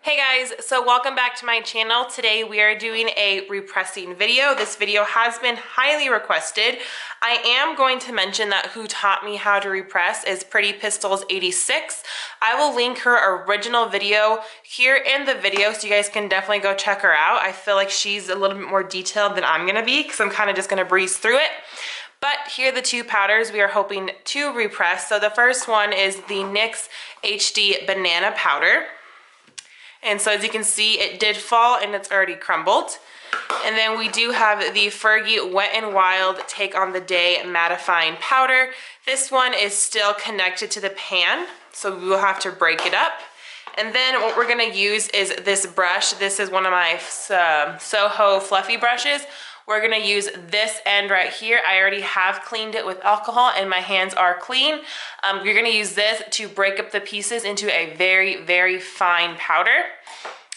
Hey guys, so welcome back to my channel. Today we are doing a repressing video. This video has been highly requested. I am going to mention that who taught me how to repress is Pretty Pistols 86. I will link her original video here in the video so you guys can definitely go check her out. I feel like she's a little bit more detailed than I'm gonna be because I'm kind of just gonna breeze through it. But here are the two powders we are hoping to repress. So the first one is the NYX HD Banana Powder. And so as you can see, it did fall and it's already crumbled. And then we do have the Fergie Wet n Wild Take on the Day Mattifying Powder. This one is still connected to the pan, so we will have to break it up. And then what we're gonna use is this brush. This is one of my Soho fluffy brushes. We're gonna use this end right here. I already have cleaned it with alcohol and my hands are clean. You're gonna use this to break up the pieces into a very, very fine powder.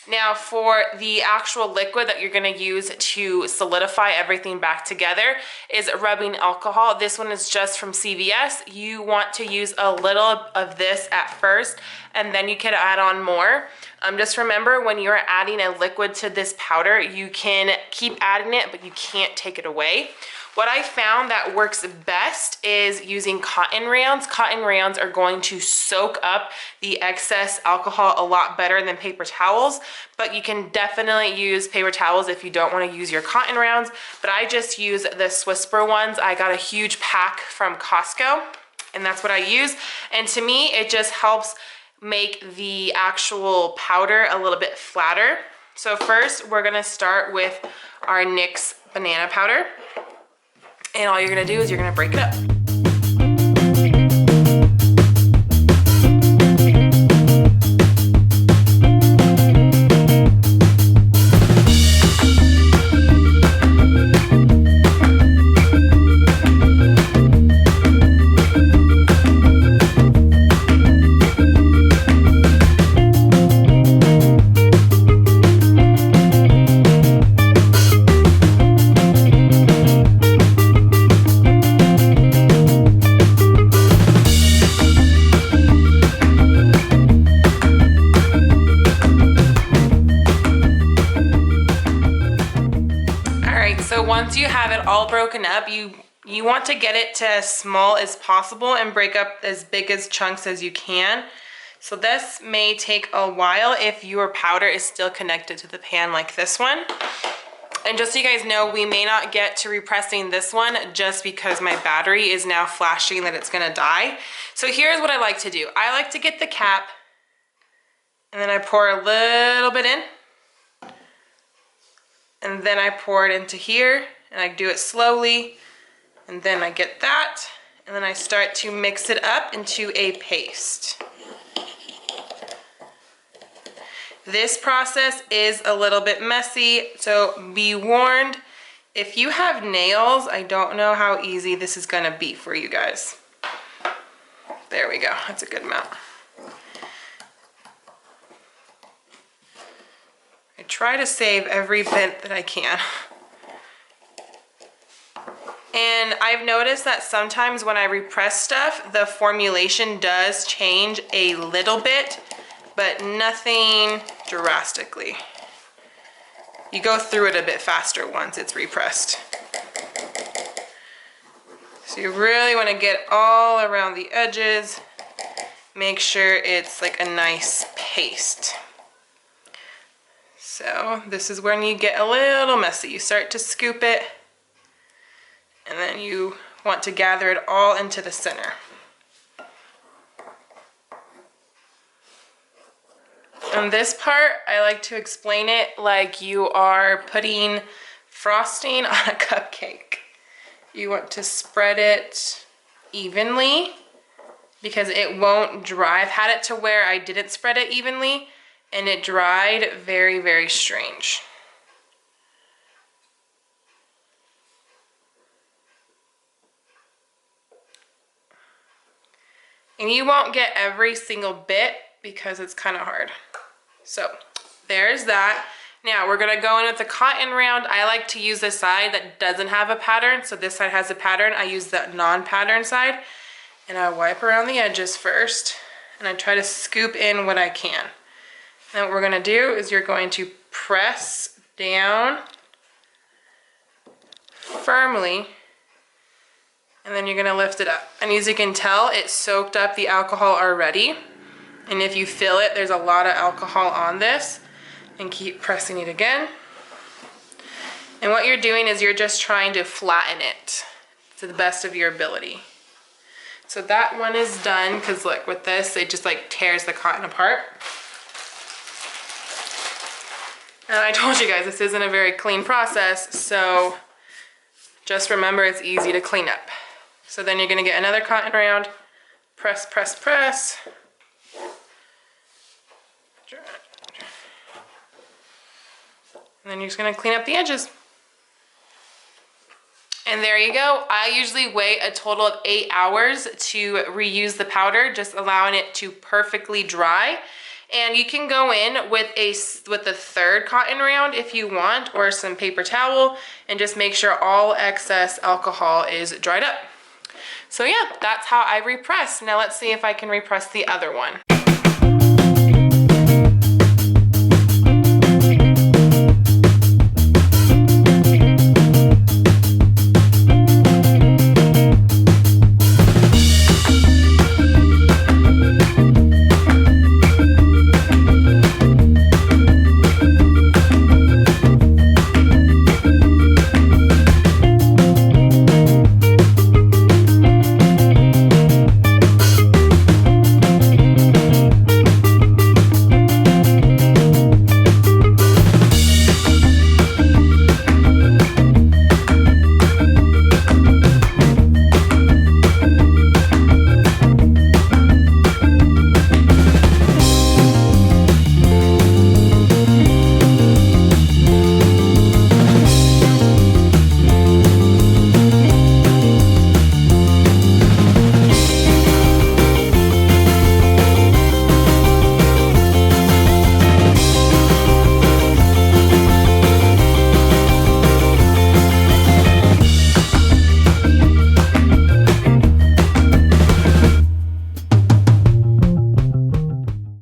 Now for the actual liquid that you're gonna use to solidify everything back together is rubbing alcohol. This one is just from CVS. You want to use a little of this at first and then you can add on more. Just remember when you're adding a liquid to this powder, you can keep adding it, but you can't take it away. What I found that works best is using cotton rounds. Cotton rounds are going to soak up the excess alcohol a lot better than paper towels, but you can definitely use paper towels if you don't want to use your cotton rounds. But I just use the Whisper ones. I got a huge pack from Costco and that's what I use. And to me, it just helps make the actual powder a little bit flatter. So first we're gonna start with our NYX banana powder. And all you're gonna do is you're gonna break it up. Once you have it all broken up, you want to get it to as small as possible and break up as big as chunks as you can. So this may take a while if your powder is still connected to the pan like this one. And just so you guys know, we may not get to repressing this one just because my battery is now flashing that it's gonna die. So here's what I like to do. I like to get the cap and then I pour a little bit in. And then I pour it into here and I do it slowly and then I get that and then I start to mix it up into a paste. This process is a little bit messy, so be warned. If you have nails, I don't know how easy this is gonna be for you guys. There we go, that's a good amount. I try to save every bit that I can. And I've noticed that sometimes when I repress stuff, the formulation does change a little bit, but nothing drastically. You go through it a bit faster once it's repressed. So you really want to get all around the edges. Make sure it's like a nice paste. So this is when you get a little messy. You start to scoop it and then you want to gather it all into the center. On this part, I like to explain it like you are putting frosting on a cupcake. You want to spread it evenly because it won't dry. I've had it to where I didn't spread it evenly and it dried very, very strange. And you won't get every single bit because it's kind of hard. So there's that. Now we're gonna go in with the cotton round. I like to use the side that doesn't have a pattern. So this side has a pattern. I use the non-pattern side and I wipe around the edges first and I try to scoop in what I can. And what we're gonna do is you're going to press down firmly, and then you're gonna lift it up. And as you can tell, it soaked up the alcohol already. And if you feel it, there's a lot of alcohol on this. And keep pressing it again. And what you're doing is you're just trying to flatten it to the best of your ability. So that one is done, because look, with this, it just like tears the cotton apart. And I told you guys, this isn't a very clean process, so just remember it's easy to clean up. So then you're gonna get another cotton round, press, press, press. And then you're just gonna clean up the edges. And there you go. I usually wait a total of 8 hours to reuse the powder, just allowing it to perfectly dry. And you can go in with the third cotton round if you want, or some paper towel, and just make sure all excess alcohol is dried up. So yeah, that's how I repress. Now let's see if I can repress the other one.